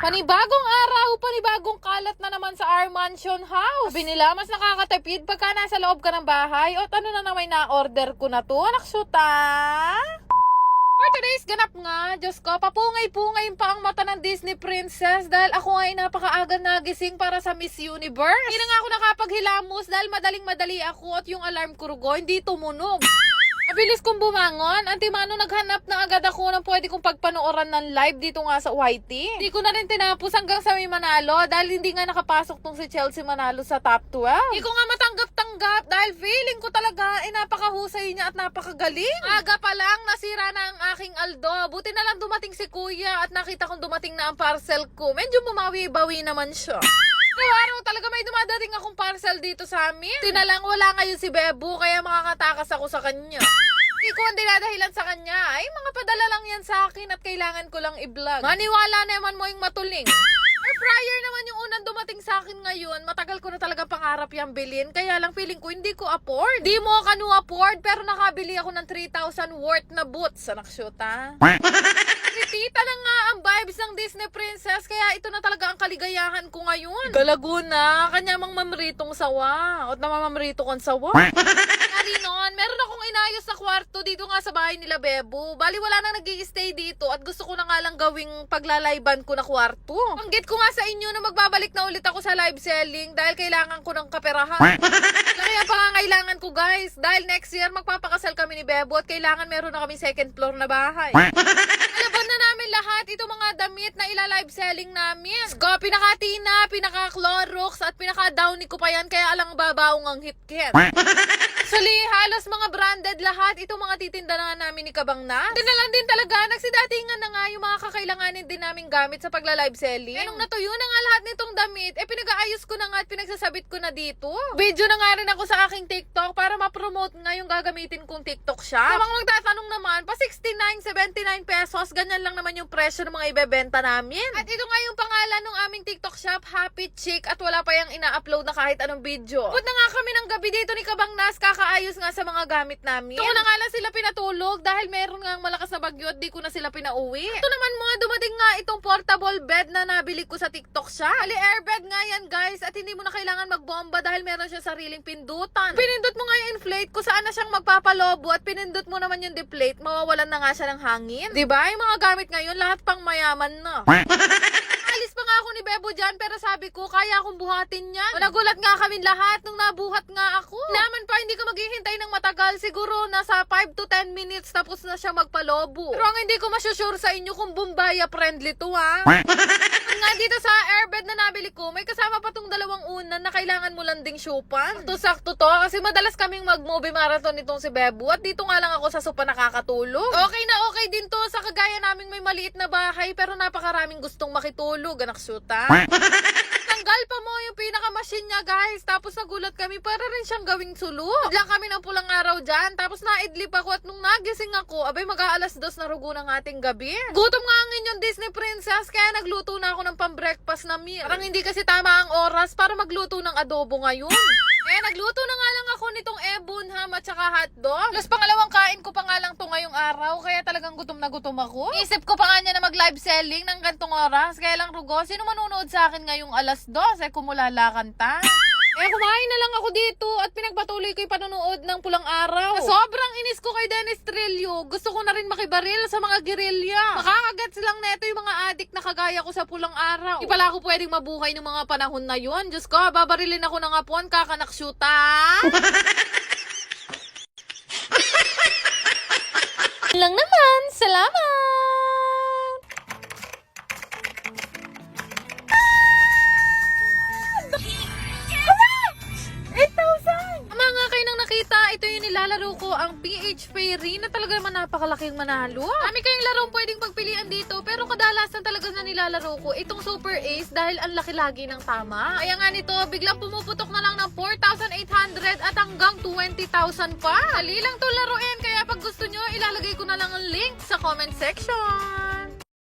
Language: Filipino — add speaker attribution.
Speaker 1: Panibagong araw, panibagong kalat na naman sa our mansion house. Sabi nila, mas nakakatipid pagka nasa loob ka ng bahay. O ano na naman na-order ko na to? Anak syuta! For today's ganap nga, Diyos ko, papungay-pungay pa ang mata ng Disney princess dahil ako ay napakaaga nagising para sa Miss Universe. Hindi na nga ako nakapaghilamos dahil madaling-madali ako at yung alarm kurugo hindi tumunog. Mabilis kong bumangon. Antimano, naghanap na agad ako ng pwede kong pagpanooran ng live dito nga sa YT. Hindi ko na rin tinapos hanggang sa may Manalo dahil hindi nga nakapasok tong si Chelsea Manalo sa top 12. Hindi ko nga matanggap-tanggap dahil feeling ko talaga napakahusay niya at napakagaling. Aga pa lang, nasira na ang aking Aldo. Buti na lang dumating si Kuya at nakita kong dumating na ang parcel ko. Medyo bumawi-bawi naman siya. Araw talaga may dumadating akong parcel dito sa amin. Tinalang wala ngayon si Bebo kaya makakatakas ako sa kanya. Hindi ko ang dinadahilan sa kanya. Ay, mga padala lang yan sa akin at kailangan ko lang i-vlog. Maniwala naman mo yung matuling. Air fryer naman yung unang dumating sa akin ngayon. Matagal ko na talaga pangarap yung bilhin. Kaya lang feeling ko hindi ko afford. Di mo kanu afford pero nakabili ako ng 3,000 worth na boots. Anak syuta. Tita na nga ang vibes ng Disney princess kaya ito na talaga ang kaligayahan ko ngayon. Galaguna, kanya mang mamritong sawa. At namamamrito kong sawa. Ari noon, meron akong inayos sa kwarto dito nga sa bahay nila Bebo. Bali wala nang nag-i-stay dito at gusto ko na nga lang gawing paglalayban ko na kwarto. Banggit ko nga sa inyo na magbabalik na ulit ako sa live selling dahil kailangan ko ng kaperahan. Kaya pangangailangan ko guys, dahil next year magpapakasal kami ni Bebo at kailangan meron na kami second floor na bahay. Alaban na namin lahat itong mga damit na ila-live selling namin. Sko, pinaka-Tina, pinaka-Clorox at pinaka-Downy ko pa yan kaya alang babaong ang hipkit. Actually, halos mga branded lahat itong mga titinda na namin ni Kabang Nas. Dinalan din talaga, nagsidatingan na nga yung mga kakailanganin din namin gamit sa pagla-live selling. Nung natuyo na nga lahat nitong damit, pinag-aayos ko na nga at pinagsasabit ko na dito. Video na nga rin ako sa aking TikTok para ma-promote nga yung gagamitin kong TikTok shop. Kapag magtatanong naman, pa 69, 79 pesos, ganyan lang naman yung presyo ng mga ibebenta namin. At ito nga yung pangalan ng aming TikTok shop, Happy Chick, at wala pa yung ina-upload na kahit anong video. Put na nga kami ng gabi dito ni Kabang Nas, kakaayos nga sa mga gamit namin. Ito na nga lang sila pinatulog dahil meron nga malakas na bagyo at di ko na sila pinauwi. Ito naman mga dumating nga itong portable bed na nabili ko sa TikTok shop. Ali airbed nga yan guys at hindi mo na kailangan magbomba dahil meron siya sariling pindutan. Pinindot mo nga yung inflate kung saan na siyang magpapalobo at pinindot mo naman yung deflate, mawawalan na nga siya ng hangin. Diba? Yung mga gamit ngayon lahat pang mayaman na. Alis pa nga ako ni Bebo dyan pero sabi ko kaya akong buhatin yan. Nagulat nga kami lahat nung nabuhat nga ako. Naman pa hindi ko maghihintay ng matagal. Siguro nasa 5 to 10 minutes tapos na siya magpalobo. Pero ang hindi ko masyusure sa inyo kung Bumbaya friendly to ha. Nga dito sa airbed na nabili ko may kasama pa tong dalawang unan na kailangan mo lang ding syupan. Sakto to kasi madalas kaming mag-movie marathon itong si Bebo at dito nga lang ako sa sopa nakakatulog. Okay na okay din to sa kagaya naming may maliit na bahay pero napakaraming gustong makitulog. Anak syuta. Tanggal pa mo yung pinaka-machine niya guys. Tapos nagulat kami para rin siyang gawing sulok. Diyan kami ng pulang araw dyan. Tapos naidlip ako at nung nagising ako, abay mag-aalas 2 na rugo ng ating gabi. Gutom nga ang inyong Disney princess kaya nagluto na ako ng pang-breakfast na meal. Parang hindi kasi tama ang oras para magluto ng adobo ngayon. Kaya nagluto na nga lang ako nitong ebon ham at saka hotdog. Plus pangalawang kain ko pa nga lang to ngayong araw. Kaya talagang gutom na gutom ako. Isip ko pa nga niya na mag-live selling ng gantong oras. Kaya lang rugo, sino manunood sa akin ngayong alas 2? Kumulalakan ta. Kumain na lang ako dito at pinagpatuloy ko yung panonood ng Pulang Araw. Sobrang inis ko kay Dennis Trillo. Gusto ko na rin makibaril sa mga gerilya. Makakagets lang neto yung mga adik na kagaya ko sa Pulang Araw. Di pala ako pwedeng mabuhay ng mga panahon na yun. Diyos ko, babarilin ako ng hapon, kakanakshuta. Lang naman, salamat! Ito yung nilalaro ko, ang PH Fairy na talaga naman napakalaking manalo. Kami kayong larong pwedeng pagpilian dito pero kadalasan talaga na nilalaro ko itong Super Ace dahil ang laki lagi ng tama. Kaya nga nito, biglang pumuputok na lang ng 4,800 at hanggang 20,000 pa. Dali lang to laruin kaya pag gusto nyo, ilalagay ko na lang ang link sa comment section.